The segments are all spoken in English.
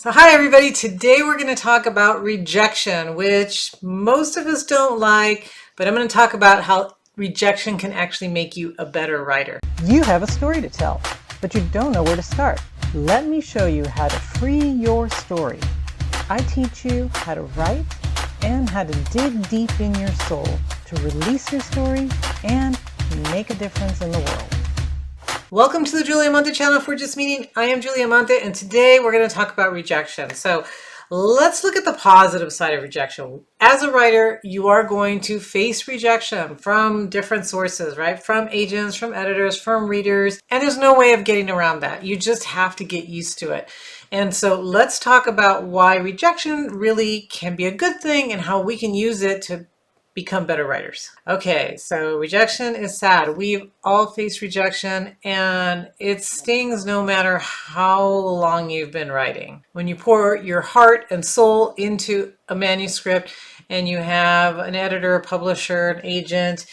So hi everybody, today we're going to talk about rejection, which most of us don't like, but I'm going to talk about how rejection can actually make you a better writer. You have a story to tell, but you don't know where to start. Let me show you how to free your story. I teach you how to write and how to dig deep in your soul to release your story and make a difference in the world. Welcome to the Julia Monte channel. If we're just meeting, I am Julia Monte, and today we're going to talk about rejection. So let's look at the positive side of rejection. As a writer, you are going to face rejection from different sources, right? From agents, from editors, from readers, and there's no way of getting around that. You just have to get used to it. And so let's talk about why rejection really can be a good thing and how we can use it to become better writers. Okay, so rejection is sad. We've all faced rejection and it stings no matter how long you've been writing. When you pour your heart and soul into a manuscript and you have an editor, a publisher, an agent,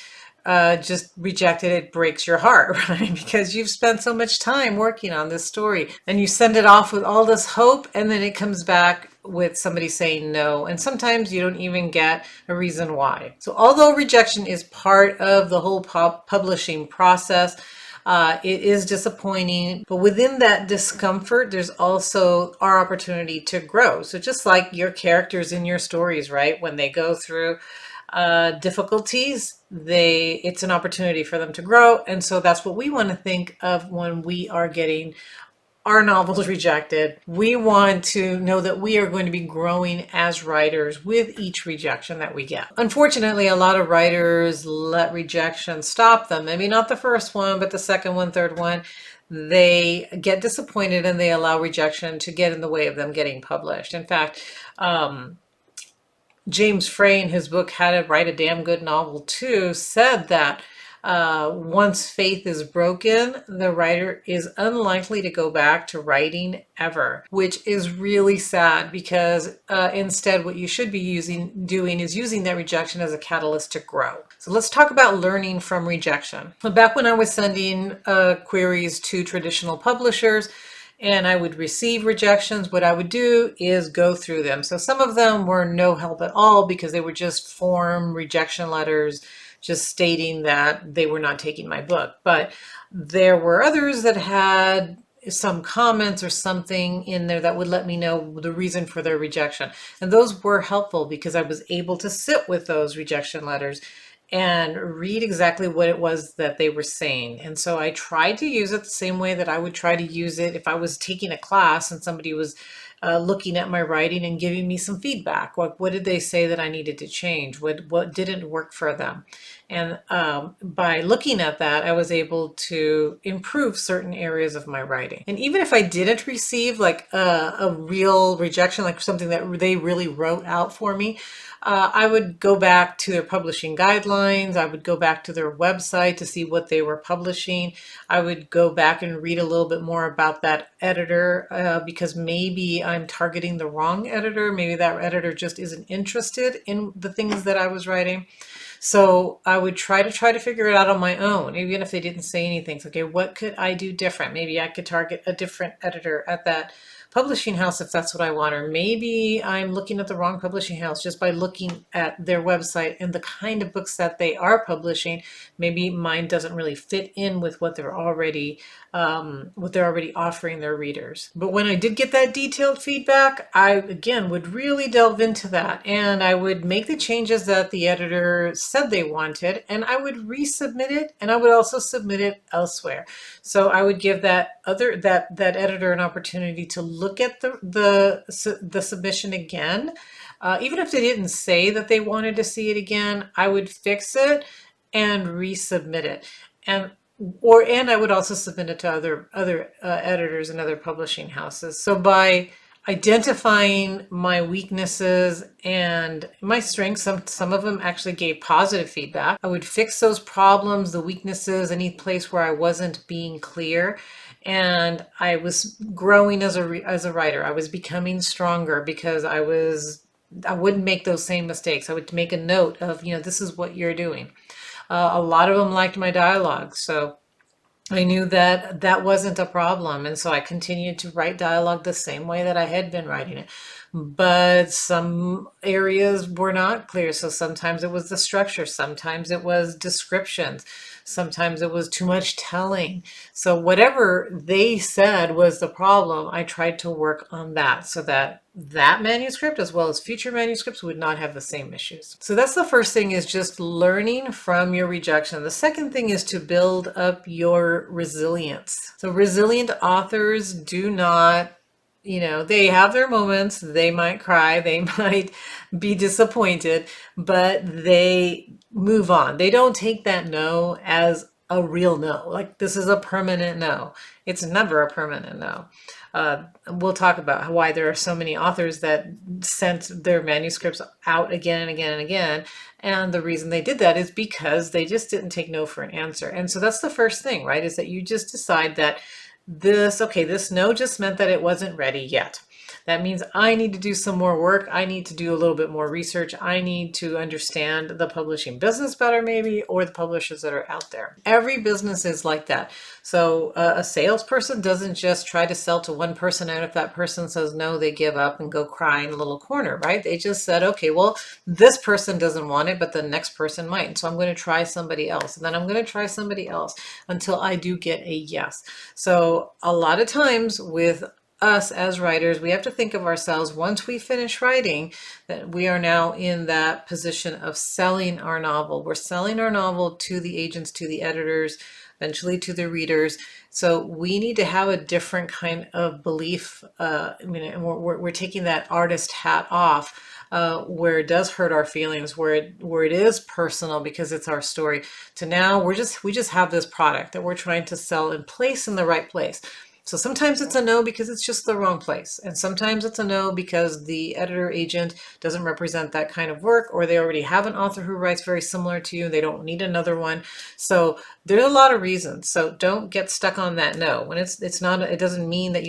just rejected, it breaks your heart, right? Because you've spent so much time working on this story and you send it off with all this hope and then it comes back with somebody saying no. And sometimes you don't even get a reason why. So although rejection is part of the whole publishing process, it is disappointing, but within that discomfort, there's also our opportunity to grow. So just like your characters in your stories, right? When they go through difficulties, it's an opportunity for them to grow. And so that's what we want to think of when we are getting our novels rejected. We want to know that we are going to be growing as writers with each rejection that we get. Unfortunately, a lot of writers let rejection stop them. Maybe not the first one, but the second one, third one. They get disappointed and they allow rejection to get in the way of them getting published. In fact, James Frey, in his book How to Write a Damn Good Novel Too, said that once faith is broken, the writer is unlikely to go back to writing ever, which is really sad because instead what you should be doing is using that rejection as a catalyst to grow. So let's talk about learning from rejection. Back when I was sending queries to traditional publishers, and I would receive rejections, what I would do is go through them. So some of them were no help at all because they were just form rejection letters, just stating that they were not taking my book. But there were others that had some comments or something in there that would let me know the reason for their rejection. And those were helpful because I was able to sit with those rejection letters and read exactly what it was that they were saying. And so I tried to use it the same way that I would try to use it if I was taking a class and somebody was looking at my writing and giving me some feedback. What did they say that I needed to change? What didn't work for them? And by looking at that, I was able to improve certain areas of my writing. And even if I didn't receive like a real rejection, like something that they really wrote out for me, I would go back to their publishing guidelines. I would go back to their website to see what they were publishing. I would go back and read a little bit more about that editor because maybe I'm targeting the wrong editor. Maybe that editor just isn't interested in the things that I was writing. So I would try to figure it out on my own, even if they didn't say anything. So, okay, what could I do different? Maybe I could target a different editor at that publishing house if that's what I want, or maybe I'm looking at the wrong publishing house just by looking at their website and the kind of books that they are publishing. Maybe mine doesn't really fit in with what they're already offering their readers. But when I did get that detailed feedback, I again would really delve into that and I would make the changes that the editor said they wanted, and I would resubmit it, and I would also submit it elsewhere. So I would give that editor an opportunity to look at the submission again. Even if they didn't say that they wanted to see it again, I would fix it and resubmit it. And I would also submit it to other editors and other publishing houses. So by identifying my weaknesses and my strengths, some of them actually gave positive feedback. I would fix those problems, the weaknesses, any place where I wasn't being clear. And I was growing as a writer. I was becoming stronger because I wouldn't make those same mistakes. I would make a note of, this is what you're doing. A lot of them liked my dialogue. So I knew that that wasn't a problem. And so I continued to write dialogue the same way that I had been writing it. But some areas were not clear. So sometimes it was the structure, sometimes it was descriptions, sometimes it was too much telling. So whatever they said was the problem, I tried to work on that so that that manuscript as well as future manuscripts would not have the same issues. So that's the first thing, is just learning from your rejection. The second thing is to build up your resilience. So resilient authors do not, they have their moments. They might cry, they might be disappointed, but they move on. They don't take that no as a real no. Like, this is a permanent no. It's never a permanent no. We'll talk about why there are so many authors that sent their manuscripts out again and again and again. And the reason they did that is because they just didn't take no for an answer. And so that's the first thing, right? Is that you just decide that this no just meant that it wasn't ready yet. That means I need to do some more work. I need to do a little bit more research. I need to understand the publishing business better, maybe, or the publishers that are out there. Every business is like that. So a salesperson doesn't just try to sell to one person, and if that person says no, they give up and go cry in a little corner, right? They just said, okay, well, this person doesn't want it, but the next person might. And so I'm going to try somebody else. And then I'm going to try somebody else until I do get a yes. So a lot of times with us as writers, we have to think of ourselves, once we finish writing, that we are now in that position of selling our novel. We're selling our novel to the agents, to the editors, eventually to the readers. So we need to have a different kind of belief. We're taking that artist hat off, where it does hurt our feelings, where it is personal because it's our story, to now we just have this product that we're trying to sell and place in the right place. So sometimes it's a no because it's just the wrong place. And sometimes it's a no because the editor agent doesn't represent that kind of work, or they already have an author who writes very similar to you and they don't need another one. So there's a lot of reasons. So don't get stuck on that no. When it's not, it doesn't mean that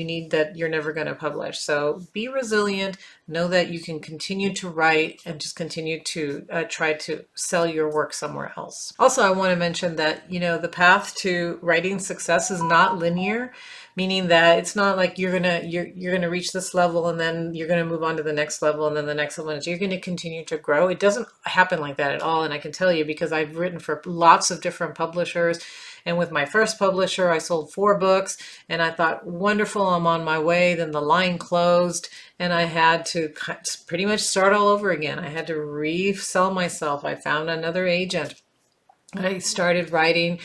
you're never going to publish. So be resilient, know that you can continue to write and just continue to try to sell your work somewhere else. Also, I want to mention that, the path to writing success is not linear, meaning that it's not like you're gonna reach this level and then you're gonna move on to the next level and then the next level, and you're gonna continue to grow. It doesn't happen like that at all. And I can tell you, because I've written for lots of different publishers. And with my first publisher, I sold 4 books and I thought, wonderful, I'm on my way. Then the line closed and I had to pretty much start all over again. I had to resell myself. I found another agent. I started writing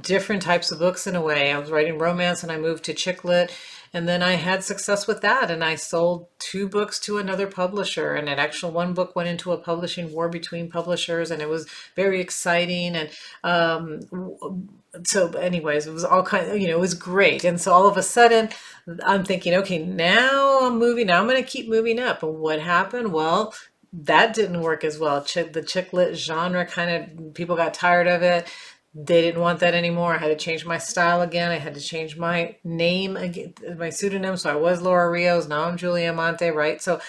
different types of books in a way. I was writing romance and I moved to chick lit, and then I had success with that, and I sold 2 books to another publisher, and one book went into a publishing war between publishers, and it was very exciting. And so anyways, it was all kind of, it was great. And so all of a sudden I'm thinking, okay, now I'm moving, now I'm going to keep moving up. And what happened? Well, that didn't work as well. The chick lit genre people got tired of it. They didn't want that anymore. I had to change my style again. I had to change my name again, my pseudonym. So I was Laura Rios. Now I'm Julia Monte, right? So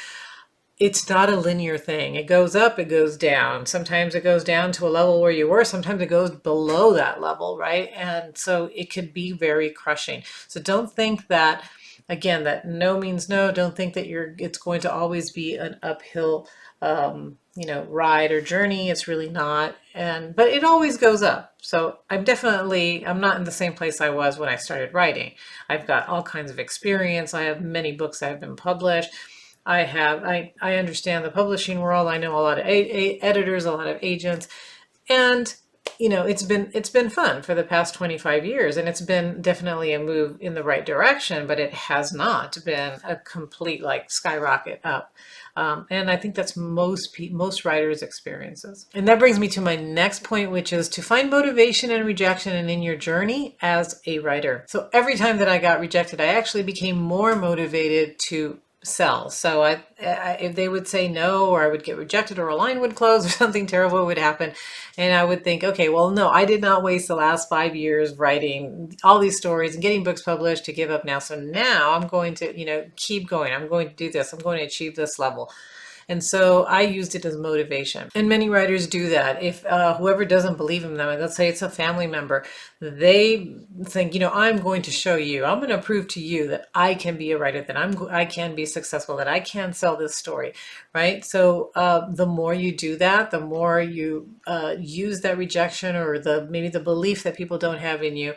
it's not a linear thing. It goes up, it goes down. Sometimes it goes down to a level where you were. Sometimes it goes below that level, right? And so it could be very crushing. So don't think that, again, that no means no. Don't think that it's going to always be an uphill ride or journey. It's really not. But it always goes up. So I'm not in the same place I was when I started writing. I've got all kinds of experience. I have many books that have been published. I understand the publishing world. I know a lot of editors, a lot of agents, and it's been fun for the past 25 years, and it's been definitely a move in the right direction, but it has not been a complete skyrocket up. And I think that's most writers' experiences. And that brings me to my next point, which is to find motivation and rejection and in your journey as a writer. So every time that I got rejected, I actually became more motivated to sell. So if they would say no, or I would get rejected, or a line would close, or something terrible would happen, and I would think, okay, well, no, I did not waste the last 5 years writing all these stories and getting books published to give up now. So now I'm going to, keep going. I'm going to do this. I'm going to achieve this level. And so I used it as motivation. And many writers do that. If whoever doesn't believe in them, let's say it's a family member, they think, I'm going to show you, I'm going to prove to you that I can be a writer, that I can be successful, that I can sell this story, right? So the more you do that, the more you use that rejection or maybe the belief that people don't have in you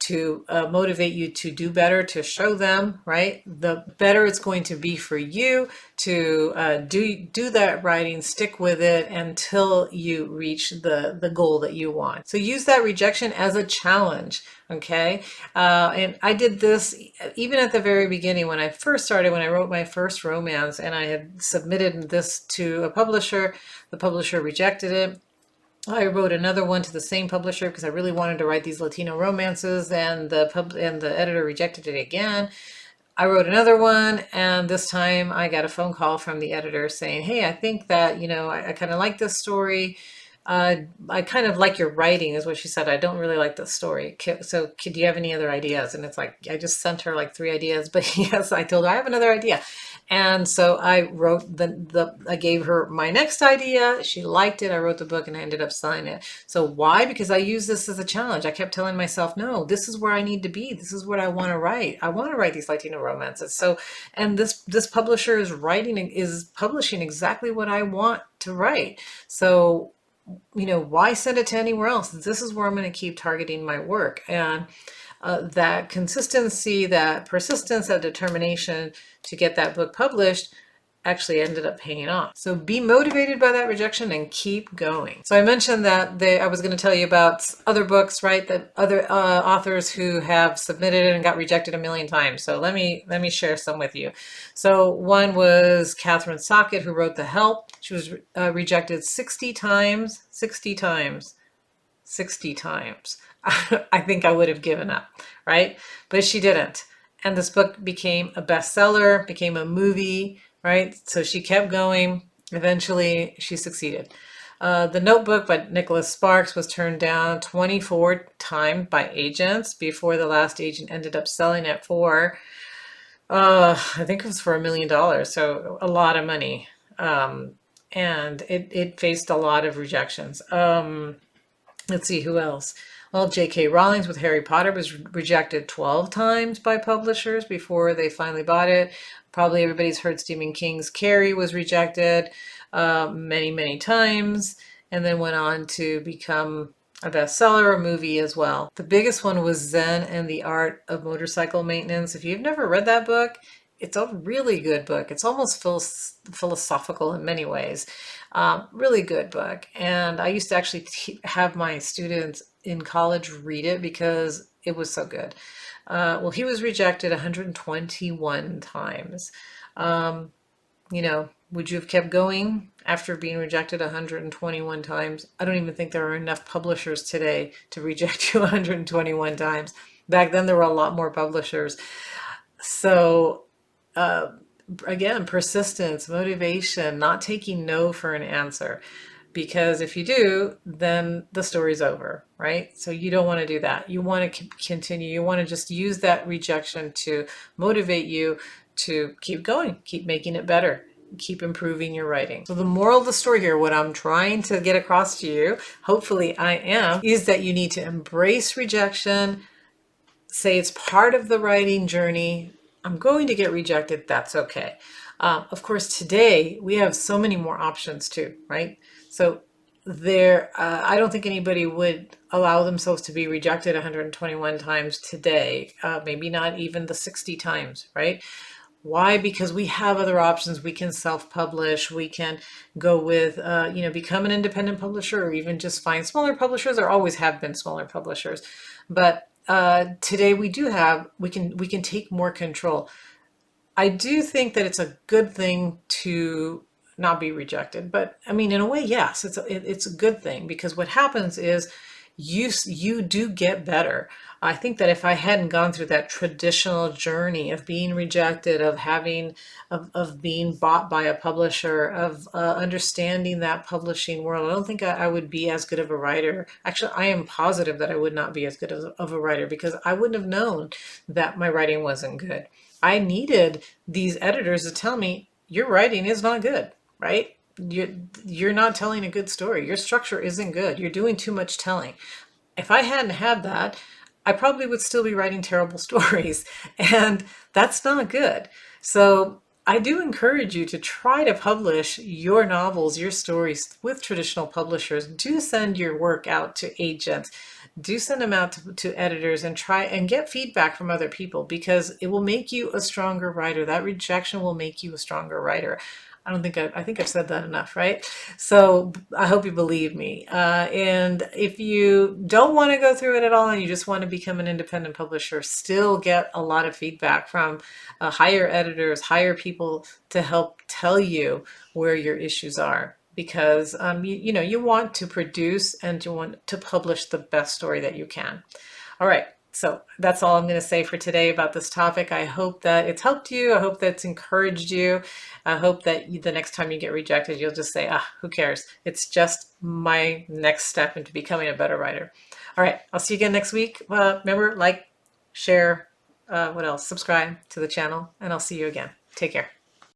to motivate you to do better, to show them, right? The better it's going to be for you to do that writing, stick with it until you reach the goal that you want. So use that rejection as a challenge, okay? And I did this even at the very beginning when I first started, when I wrote my first romance and I had submitted this to a publisher. The publisher rejected it. I wrote another one to the same publisher because I really wanted to write these Latino romances, and the editor rejected it again. I wrote another one, and this time I got a phone call from the editor saying, "Hey, I think that I kind of like this story. I kind of like your writing," is what she said. "I don't really like the story. So, do you have any other ideas?" And it's like I just sent her like 3 ideas, but yes, I told her I have another idea. And so I wrote I gave her my next idea. She liked it. I wrote the book and I ended up selling it. So why? Because I used this as a challenge. I kept telling myself, no, this is where I need to be. This is what I want to write. I want to write these Latino romances. So, and this publisher is publishing exactly what I want to write. So, why send it to anywhere else? This is where I'm going to keep targeting my work. And that consistency, that persistence, that determination to get that book published actually ended up paying off. So be motivated by that rejection and keep going. So I mentioned that I was going to tell you about other books, right? That other authors who have submitted and got rejected a million times. So let me share some with you. So one was Catherine Socket, who wrote The Help. She was rejected 60 times. 60 times. 60 times. I think I would have given up, right? But she didn't. And this book became a bestseller, became a movie, right? So she kept going. Eventually, she succeeded. The Notebook by Nicholas Sparks was turned down 24 times by agents before the last agent ended up selling it for, I think it was for $1 million. So a lot of money. And it faced a lot of rejections. Let's see, who else? Well, J.K. Rowling with Harry Potter was rejected 12 times by publishers before they finally bought it. Probably everybody's heard Stephen King's Carrie was rejected many, many times, and then went on to become a bestseller, a movie as well. The biggest one was Zen and the Art of Motorcycle Maintenance. If you've never read that book, it's a really good book. It's almost philosophical in many ways. Really good book. And I used to actually have my students in college read it because it was so good. Well, he was rejected 121 times. Would you have kept going after being rejected 121 times? I don't even think there are enough publishers today to reject you 121 times. Back then, there were a lot more publishers. So, again, persistence, motivation, not taking no for an answer. Because if you do, then the story's over, right? So you don't want to do that. You want to continue. You want to just use that rejection to motivate you to keep going, keep making it better, keep improving your writing. So the moral of the story here, what I'm trying to get across to you, hopefully I am, is that you need to embrace rejection, say it's part of the writing journey. I'm going to get rejected. That's okay. Of course, today we have so many more options too, right? So I don't think anybody would allow themselves to be rejected 121 times today. Maybe not even the 60 times, right? Why? Because we have other options. We can self-publish. We can go with, become an independent publisher, or even just find smaller publishers. There always have been smaller publishers, but today we can take more control. I do think that it's a good thing to not be rejected, but I mean, in a way, yes, it's a good thing, because what happens is you do get better. I think that if I hadn't gone through that traditional journey of being rejected, of being bought by a publisher, of understanding that publishing world, I don't think I would be as good of a writer. Actually, I am positive that I would not be as good of a writer, because I wouldn't have known that my writing wasn't good. I needed these editors to tell me, your writing is not good. right? You're not telling a good story. Your structure isn't good. You're doing too much telling. If I hadn't had that, I probably would still be writing terrible stories, and that's not good. So I do encourage you to try to publish your novels, your stories with traditional publishers. Do send your work out to agents. Do send them out to editors and try and get feedback from other people, because it will make you a stronger writer. That rejection will make you a stronger writer. I think I've said that enough, right? So I hope you believe me. And if you don't want to go through it at all and you just want to become an independent publisher, still get a lot of feedback from hire editors, hire people to help tell you where your issues are. Because you know, you want to produce and you want to publish the best story that you can. All right. So that's all I'm going to say for today about this topic. I hope that it's helped you. I hope that's encouraged you. I hope that the next time you get rejected, you'll just say, who cares? It's just my next step into becoming a better writer. All right. I'll see you again next week. Remember, like, share, what else? Subscribe to the channel, and I'll see you again. Take care.